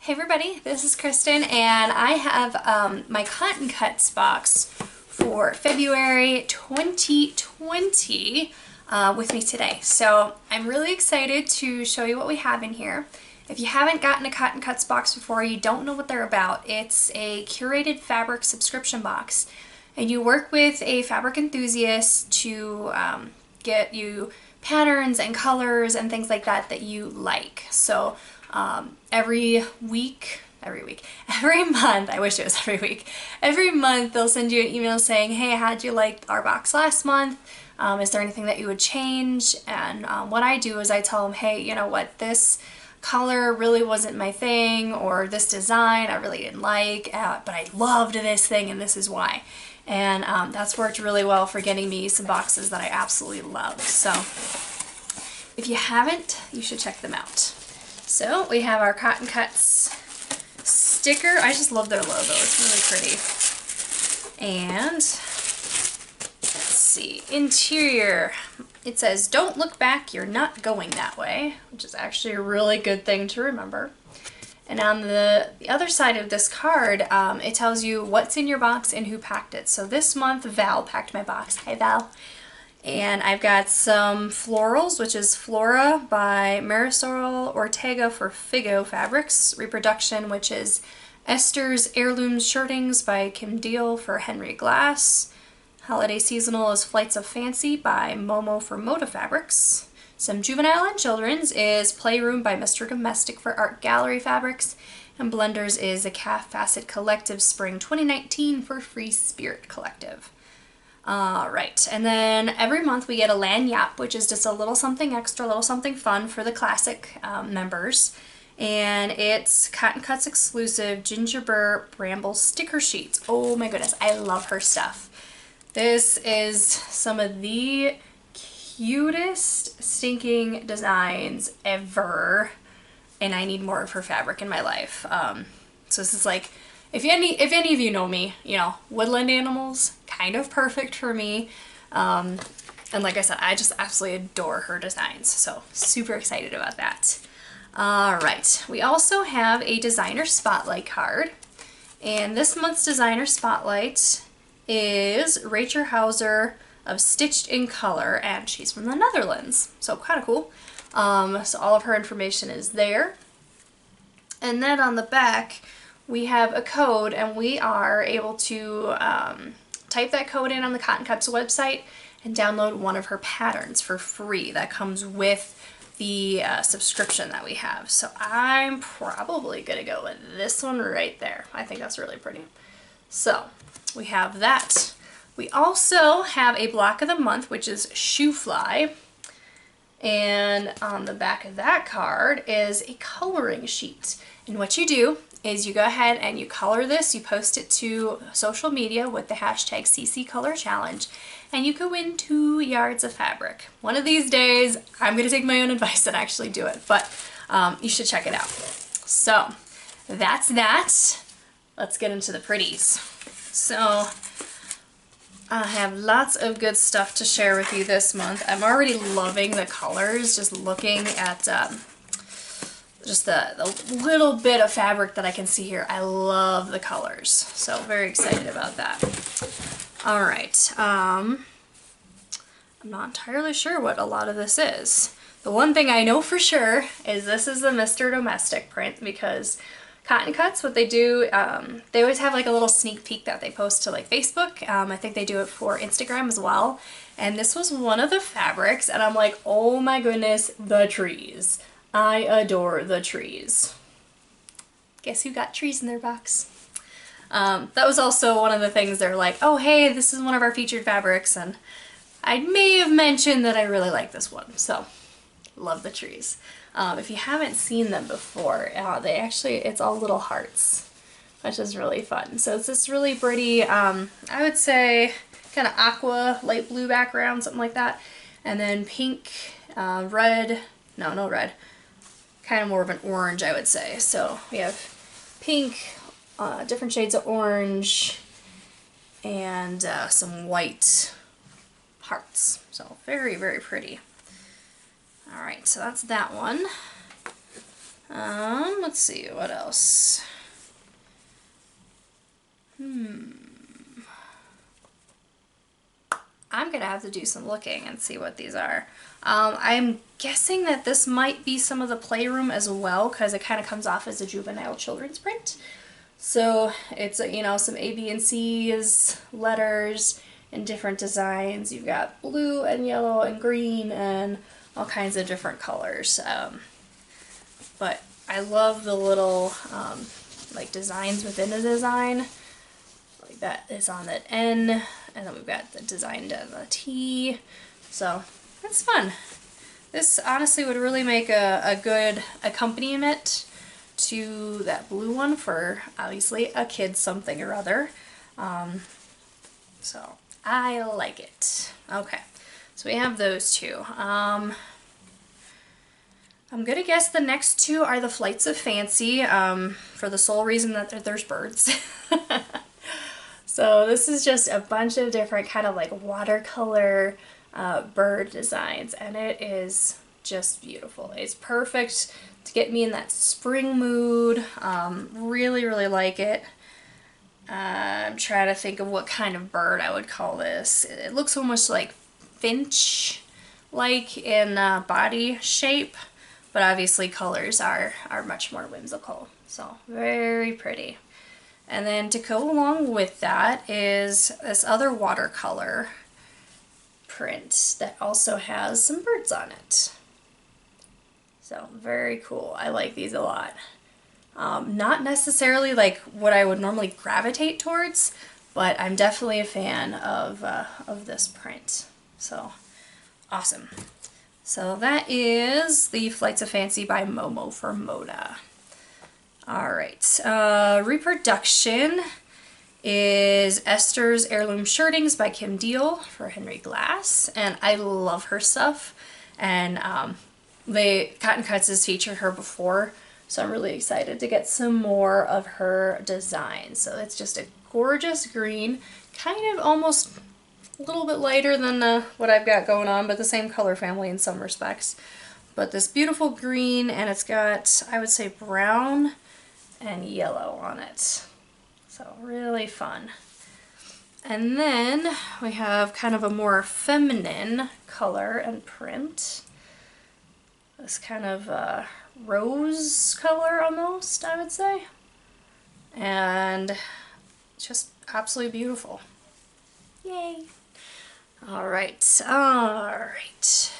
Hey everybody, this is Kristen and I have my Cotton Cuts box for February 2020 with me today. So I'm really excited to show you what we have in here. If you haven't gotten a Cotton Cuts box before, you don't know what they're about, it's a curated fabric subscription box. And you work with a fabric enthusiast to get you patterns and colors and things like that that you like. So every month, I wish it was every week, every month they'll send you an email saying, hey, how'd you like our box last month? Is there anything that you would change? And what I do is I tell them, hey, you know what, this color really wasn't my thing, or this design I really didn't like, but I loved this thing and this is why. And that's worked really well for getting me some boxes that I absolutely love. So if you haven't, you should check them out. So we have our Cotton Cuts sticker. I just love their logo. It's really pretty. And let's see, interior. It says, don't look back, you're not going that way, which is actually a really good thing to remember. And on the other side of this card, it tells you what's in your box and who packed it. So this month, Val packed my box. Hi, Val. And I've got some florals, which is Flora by Marisol Ortega for Figo Fabrics. Reproduction, which is Esther's Heirloom Shirtings by Kim Deal for Henry Glass. Holiday Seasonal is Flights of Fancy by Momo for Moda Fabrics. Some juvenile and children's is Playroom by Mr. Domestic for Art Gallery Fabrics. And Blenders is the Calf Facet Collective Spring 2019 for Free Spirit Collective. Alright, and then every month we get a lanyap, which is just a little something extra, a little something fun for the classic members. And it's Cotton Cuts exclusive Ginger Burr Bramble sticker sheets. Oh my goodness, I love her stuff. This is some of the cutest stinking designs ever, and I need more of her fabric in my life. So this is like, if any of you know me, you know, woodland animals, kind of perfect for me. And like I said, I just absolutely adore her designs, so super excited about that. All right, we also have a designer spotlight card, and this month's designer spotlight is Rachel Hauser of Stitched in Color, and she's from the Netherlands, so kind of cool. So all of her information is there. And then on the back we have a code, and we are able to type that code in on the Cotton Cuts website and download one of her patterns for free. That comes with the subscription that we have. So I'm probably gonna go with this one right there. I think that's really pretty. So we have that. We also have a block of the month, which is Shoe Fly. And on the back of that card is a coloring sheet. And what you do is you go ahead and you color this, you post it to social media with the hashtag CCColorChallenge, and you can win 2 yards of fabric. One of these days, I'm gonna take my own advice and actually do it, but you should check it out. So that's that. Let's get into the pretties. So I have lots of good stuff to share with you this month. I'm already loving the colors, just looking at just the little bit of fabric that I can see here. I love the colors, so very excited about that. All right, I'm not entirely sure what a lot of this is. The one thing I know for sure is this is the Mr. Domestic print, because Cotton Cuts, what they do, they always have like a little sneak peek that they post to like Facebook. I think they do it for Instagram as well. And this was one of the fabrics, and I'm like, oh my goodness, the trees. I adore the trees. Guess who got trees in their box? That was also one of the things they're like, oh hey, this is one of our featured fabrics, and I may have mentioned that I really like this one, so love the trees. If you haven't seen them before, they actually, it's all little hearts, which is really fun. So it's this really pretty, I would say, kind of aqua, light blue background, something like that. And then pink, red, no red, kind of more of an orange, I would say. So we have pink, different shades of orange, and some white hearts. So very, very pretty. Alright, so that's that one. Let's see, what else? I'm gonna have to do some looking and see what these are. I'm guessing that this might be some of the Playroom as well, because it kind of comes off as a juvenile children's print. So it's, you know, some A, B, and C's, letters, in different designs. You've got blue and yellow and green and all kinds of different colors. But I love the little like designs within a design. Like that is on that N, and then we've got the design on the T. So that's fun. This honestly would really make a good accompaniment to that blue one for obviously a kid something or other. So I like it. Okay, so we have those two. I'm gonna guess the next two are the Flights of Fancy, for the sole reason that there's birds. So this is just a bunch of different kind of like watercolor bird designs, and it is just beautiful. It's perfect to get me in that spring mood. Really, really like it. I'm trying to think of what kind of bird I would call this. It looks almost like finch-like in body shape, but obviously colors are much more whimsical. So very pretty. And then to go along with that is this other watercolor print that also has some birds on it. So very cool. I like these a lot. Not necessarily like what I would normally gravitate towards, but I'm definitely a fan of this print. So awesome. So that is the Flights of Fancy by Momo for Moda. All right, reproduction is Esther's Heirloom Shirtings by Kim Deal for Henry Glass, and I love her stuff. And Cotton Cuts has featured her before, so I'm really excited to get some more of her designs. So it's just a gorgeous green, kind of almost a little bit lighter than what I've got going on, but the same color family in some respects. But this beautiful green, and it's got, I would say, brown and yellow on it. So really fun. And then we have kind of a more feminine color and print. This kind of rose color almost, I would say. And just absolutely beautiful. Yay! All right, all right.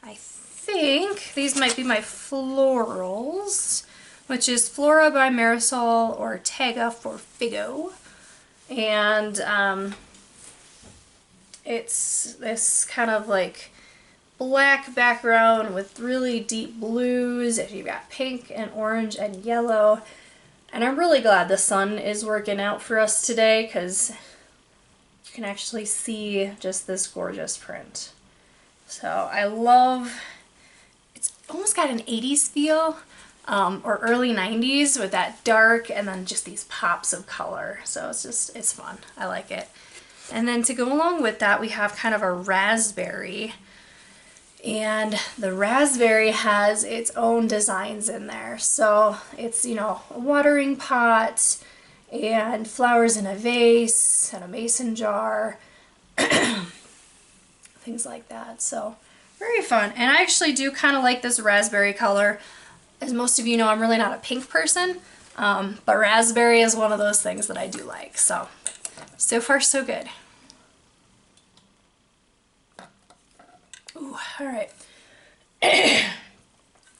I think these might be my florals, which is Flora by Marisol Ortega for Figo. And it's this kind of like black background with really deep blues. You've got pink and orange and yellow. And I'm really glad the sun is working out for us today, because you can actually see just this gorgeous print. So I love, it's almost got an 80s feel, or early 90s with that dark and then just these pops of color. So it's fun. I like it. And then to go along with that, we have kind of a raspberry. And the raspberry has its own designs in there. So it's, you know, a watering pot and flowers in a vase and a mason jar, things like that. So very fun. And I actually do kind of like this raspberry color. As most of you know, I'm really not a pink person, but raspberry is one of those things that I do like. So far so good. Ooh, all right.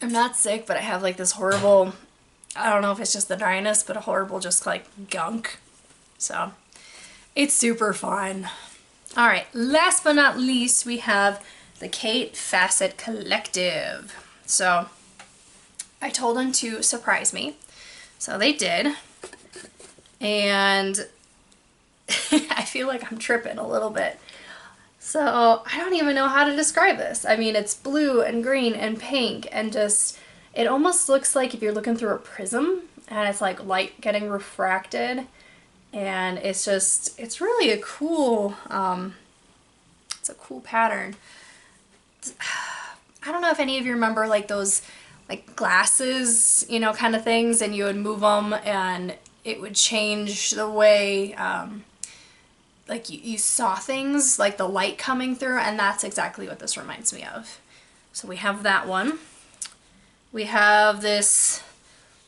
I'm not sick, but I have like this horrible, I don't know if it's just the dryness, but a horrible just like gunk. So it's super fun. All right, last but not least, we have the Kate Fassett Collective. So I told them to surprise me. So they did. And I feel like I'm tripping a little bit. So I don't even know how to describe this. I mean, it's blue and green and pink and just, it almost looks like if you're looking through a prism and it's like light getting refracted, and it's just, it's really a cool, it's a cool pattern. I don't know if any of you remember like those like glasses, you know, kind of things, and you would move them and it would change the way like you saw things, like the light coming through, and that's exactly what this reminds me of. So we have that one. We have this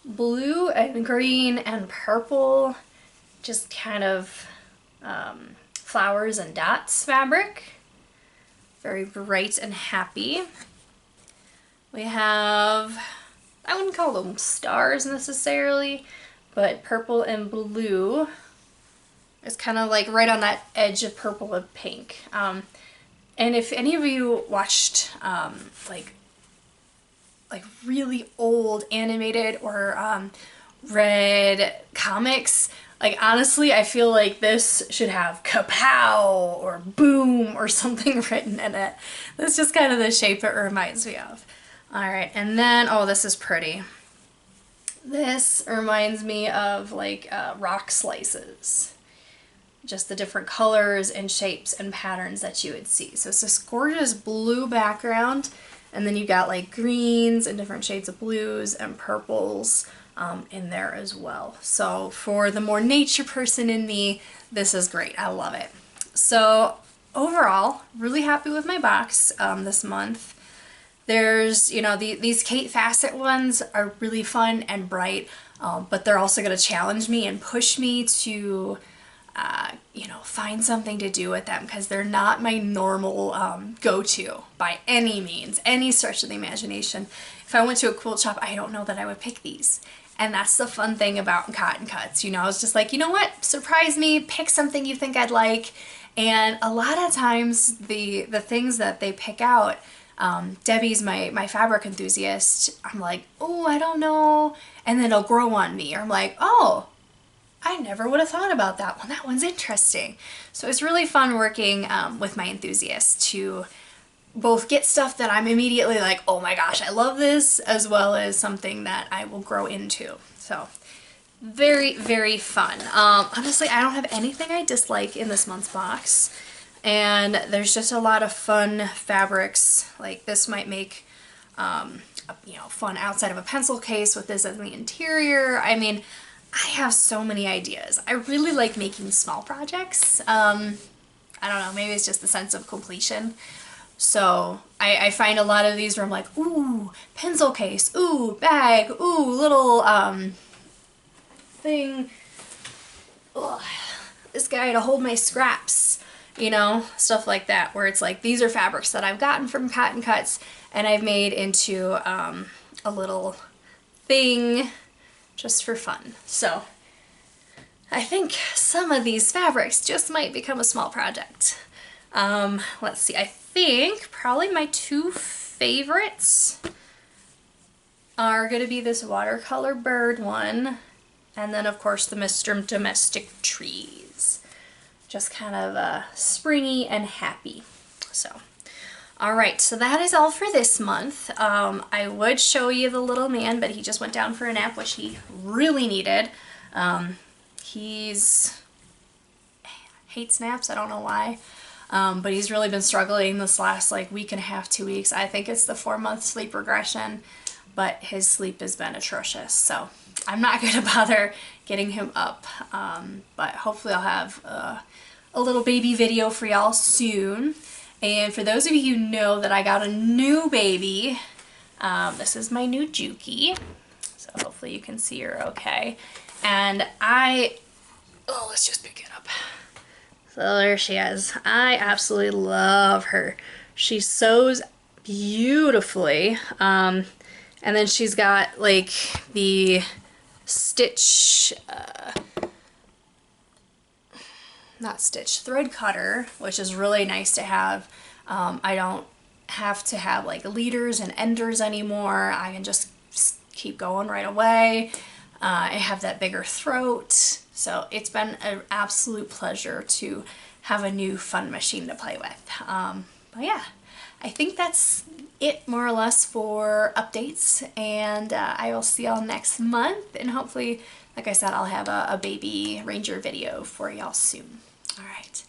blue and green and purple, just kind of flowers and dots fabric. Very bright and happy. We have, I wouldn't call them stars necessarily, but purple and blue. It's kind of like right on that edge of purple and pink. And if any of you watched like really old animated or read comics, like honestly, I feel like this should have kapow or boom or something written in it. That's just kind of the shape it reminds me of. All right, and then, oh, this is pretty. This reminds me of like rock slices. Just the different colors and shapes and patterns that you would see. So it's this gorgeous blue background, and then you got like greens and different shades of blues and purples in there as well. So for the more nature person in me, this is great. I love it. So overall, really happy with my box this month. There's, you know, these Kate Fassett ones are really fun and bright, but they're also going to challenge me and push me to you know, find something to do with them, because they're not my normal go-to by any means, any stretch of the imagination. If I went to a quilt shop, I don't know that I would pick these. And that's the fun thing about Cotton Cuts. You know, I was just like, you know what, surprise me, pick something you think I'd like. And a lot of times the things that they pick out, Debbie's my fabric enthusiast, I'm like, oh, I don't know. And then it'll grow on me. Or I'm like, oh, I never would have thought about that one. That one's interesting. So it's really fun working with my enthusiasts to both get stuff that I'm immediately like, oh my gosh, I love this, as well as something that I will grow into. So very, very fun. Honestly, I don't have anything I dislike in this month's box. And there's just a lot of fun fabrics. Like this might make, you know, fun outside of a pencil case with this as the interior. I mean, I have so many ideas. I really like making small projects. I don't know, maybe it's just the sense of completion. So I find a lot of these where I'm like, ooh, pencil case, ooh, bag, ooh, little thing, ugh, this guy to hold my scraps, you know, stuff like that, where it's like, these are fabrics that I've gotten from Cotton Cuts and I've made into a little thing just for fun. So I think some of these fabrics just might become a small project. Let's see, I think probably my two favorites are going to be this watercolor bird one, and then of course the Mr. Domestic Trees. Just kind of springy and happy. So, alright, so that is all for this month. I would show you the little man, but he just went down for a nap, which he really needed. He's hates naps, I don't know why. But he's really been struggling this last like week and a half, 2 weeks. I think it's the 4-month sleep regression, but his sleep has been atrocious. So I'm not going to bother getting him up, but hopefully I'll have a little baby video for y'all soon. And for those of you who know that I got a new baby, this is my new Juki. So hopefully you can see her okay. And let's just pick it up. So there she is. I absolutely love her. She sews beautifully. And then she's got like the stitch, thread cutter, which is really nice to have. I don't have to have like leaders and enders anymore. I can just keep going right away. I have that bigger throat. So it's been an absolute pleasure to have a new fun machine to play with. But yeah, I think that's it more or less for updates, and I will see y'all next month, and hopefully, like I said, I'll have a baby ranger video for y'all soon. Alright,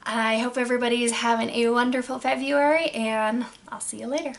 I hope everybody's having a wonderful February, and I'll see you later.